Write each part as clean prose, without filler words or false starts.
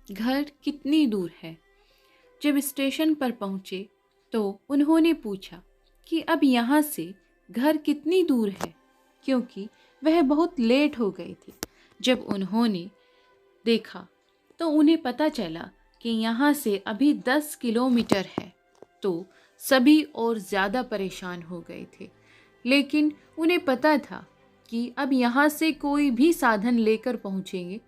घर कितनी दूर है। जब स्टेशन पर पहुंचे तो उन्होंने पूछा कि अब यहाँ से घर कितनी दूर है, क्योंकि वह बहुत लेट हो गए थे। जब उन्होंने देखा तो उन्हें पता चला कि यहाँ से अभी 10 किलोमीटर है। तो सभी और ज़्यादा परेशान हो गए थे, लेकिन उन्हें पता था कि अब यहाँ से कोई भी साधन लेकर पहुँचेंगे।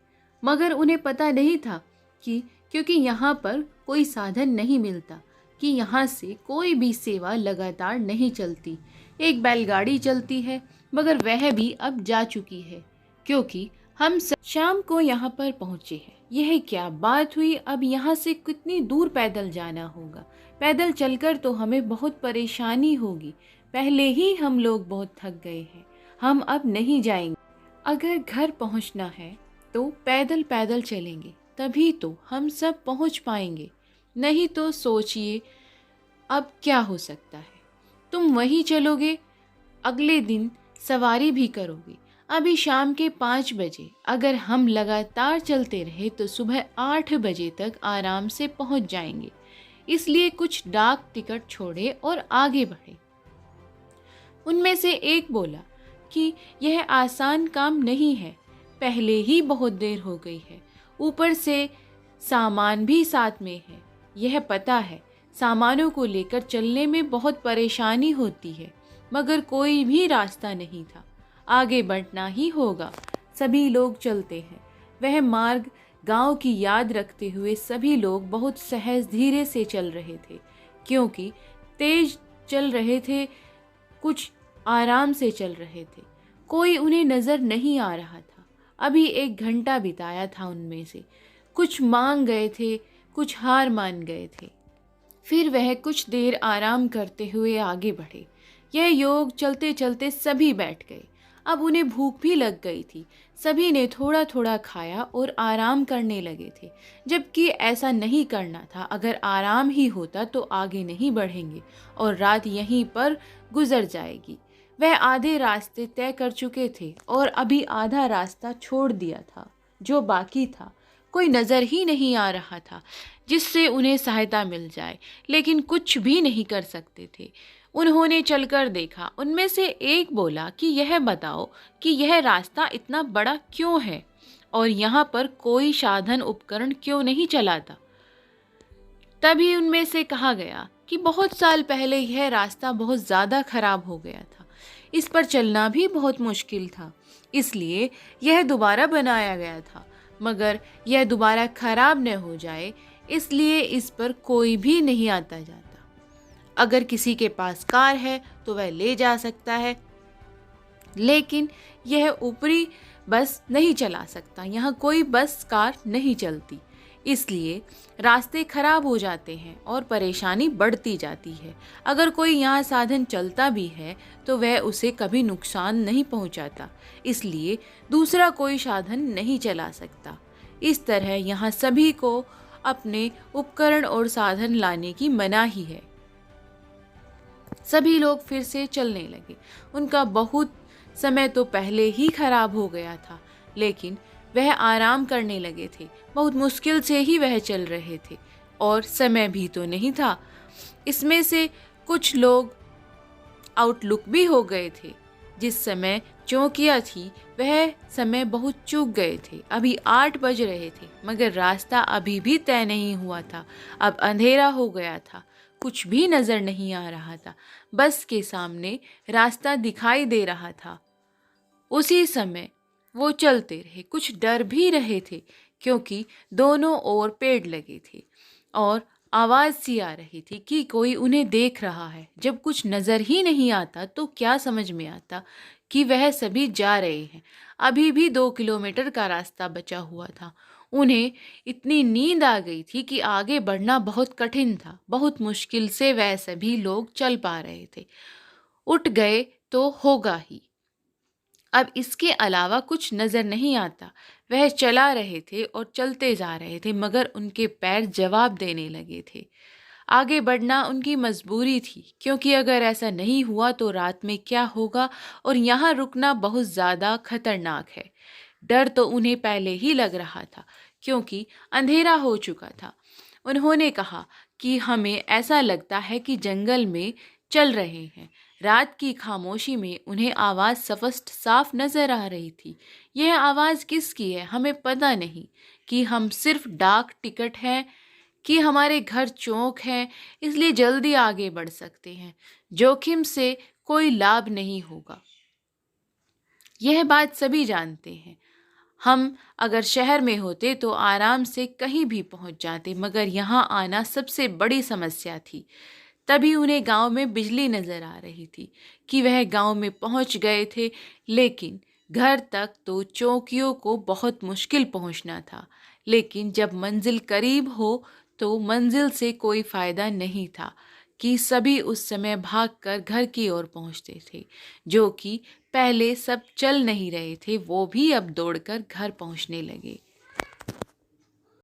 मगर उन्हें पता नहीं था कि क्योंकि यहाँ पर कोई साधन नहीं मिलता, कि यहाँ से कोई भी सेवा लगातार नहीं चलती। एक बैलगाड़ी चलती है, मगर वह भी अब जा चुकी है, क्योंकि हम सब शाम को यहाँ पर पहुँचे हैं। यह क्या बात हुई, अब यहाँ से कितनी दूर पैदल जाना होगा। पैदल चलकर तो हमें बहुत परेशानी होगी। पहले ही हम लोग बहुत थक गए हैं, हम अब नहीं जाएंगे। अगर घर पहुँचना है तो पैदल पैदल चलेंगे, तभी तो हम सब पहुँच पाएंगे। नहीं तो सोचिए अब क्या हो सकता है। तुम वहीं चलोगे, अगले दिन सवारी भी करोगे। अभी शाम के 5 बजे अगर हम लगातार चलते रहे तो सुबह 8 बजे तक आराम से पहुंच जाएंगे। इसलिए कुछ डाक टिकट छोड़े और आगे बढ़े। उनमें से एक बोला कि यह आसान काम नहीं है, पहले ही बहुत देर हो गई है, ऊपर से सामान भी साथ में है। यह पता है, सामानों को लेकर चलने में बहुत परेशानी होती है, मगर कोई भी रास्ता नहीं था, आगे बढ़ना ही होगा। सभी लोग चलते हैं। वह मार्ग गांव की याद रखते हुए सभी लोग बहुत सहज धीरे से चल रहे थे, क्योंकि तेज चल रहे थे, कुछ आराम से चल रहे थे। कोई उन्हें नजर नहीं आ रहा था। अभी 1 घंटा बिताया था उनमें से। कुछ मांग गए थे, कुछ हार मान गए थे। फिर वह कुछ देर आराम करते हुए आगे बढ़े। यह योग चलते चलते सभी बैठ गए। अब उन्हें भूख भी लग गई थी। सभी ने थोड़ा थोड़ा खाया और आराम करने लगे थे, जबकि ऐसा नहीं करना था। अगर आराम ही होता तो आगे नहीं बढ़ेंगे और रात यहीं पर गुजर जाएगी। वह आधे रास्ते तय कर चुके थे और अभी आधा रास्ता छोड़ दिया था। जो बाकी था, कोई नज़र ही नहीं आ रहा था जिससे उन्हें सहायता मिल जाए, लेकिन कुछ भी नहीं कर सकते थे। उन्होंने चलकर देखा। उनमें से एक बोला कि यह बताओ कि यह रास्ता इतना बड़ा क्यों है और यहाँ पर कोई साधन उपकरण क्यों नहीं चलाता। तभी उनमें से कहा गया कि बहुत साल पहले यह रास्ता बहुत ज़्यादा खराब हो गया था। इस पर चलना भी बहुत मुश्किल था, इसलिए यह दोबारा बनाया गया था। मगर यह दोबारा खराब न हो जाए, इसलिए इस पर कोई भी नहीं आता जाता। अगर किसी के पास कार है तो वह ले जा सकता है, लेकिन यह ऊपरी बस नहीं चला सकता। यहाँ कोई बस कार नहीं चलती, इसलिए रास्ते खराब हो जाते हैं और परेशानी बढ़ती जाती है। अगर कोई यहाँ साधन चलता भी है तो वह उसे कभी नुकसान नहीं पहुँचाता, इसलिए दूसरा कोई साधन नहीं चला सकता। इस तरह यहाँ सभी को अपने उपकरण और साधन लाने की मनाही है। सभी लोग फिर से चलने लगे। उनका बहुत समय तो पहले ही खराब हो गया था, लेकिन वह आराम करने लगे थे। बहुत मुश्किल से ही वह चल रहे थे और समय भी तो नहीं था। इसमें से कुछ लोग आउटलुक भी हो गए थे। जिस समय चौकिया थी वह समय बहुत चूक गए थे। अभी 8 बज रहे थे, मगर रास्ता अभी भी तय नहीं हुआ था। अब अंधेरा हो गया था, कुछ भी नजर नहीं आ रहा था। बस के सामने रास्ता दिखाई दे रहा था। उसी समय वो चलते रहे। कुछ डर भी रहे थे, क्योंकि दोनों ओर पेड़ लगे थे और आवाज़ सी आ रही थी कि कोई उन्हें देख रहा है। जब कुछ नज़र ही नहीं आता तो क्या समझ में आता कि वह सभी जा रहे हैं। अभी भी 2 किलोमीटर का रास्ता बचा हुआ था। उन्हें इतनी नींद आ गई थी कि आगे बढ़ना बहुत कठिन था। बहुत मुश्किल से वह सभी लोग चल पा रहे थे। उठ गए तो होगा ही, अब इसके अलावा कुछ नज़र नहीं आता। वह चला रहे थे और चलते जा रहे थे, मगर उनके पैर जवाब देने लगे थे। आगे बढ़ना उनकी मजबूरी थी, क्योंकि अगर ऐसा नहीं हुआ तो रात में क्या होगा, और यहाँ रुकना बहुत ज़्यादा खतरनाक है। डर तो उन्हें पहले ही लग रहा था, क्योंकि अंधेरा हो चुका था। उन्होंने कहा कि हमें ऐसा लगता है कि जंगल में चल रहे हैं। रात की खामोशी में उन्हें आवाज़ स्पष्ट साफ नजर आ रही थी। यह आवाज़ किसकी है हमें पता नहीं, कि हम सिर्फ डाक टिकट हैं, कि हमारे घर चौक है, इसलिए जल्दी आगे बढ़ सकते हैं। जोखिम से कोई लाभ नहीं होगा। यह बात सभी जानते हैं। हम अगर शहर में होते तो आराम से कहीं भी पहुंच जाते, मगर यहाँ आना सबसे बड़ी समस्या थी। तभी उन्हें गांव में बिजली नजर आ रही थी कि वह गांव में पहुंच गए थे, लेकिन घर तक तो चौकियों को बहुत मुश्किल पहुंचना था। लेकिन जब मंजिल करीब हो तो मंजिल से कोई फायदा नहीं था, कि सभी उस समय भागकर घर की ओर पहुंचते थे। जो कि पहले सब चल नहीं रहे थे, वो भी अब दौड़कर घर पहुंचने लगे।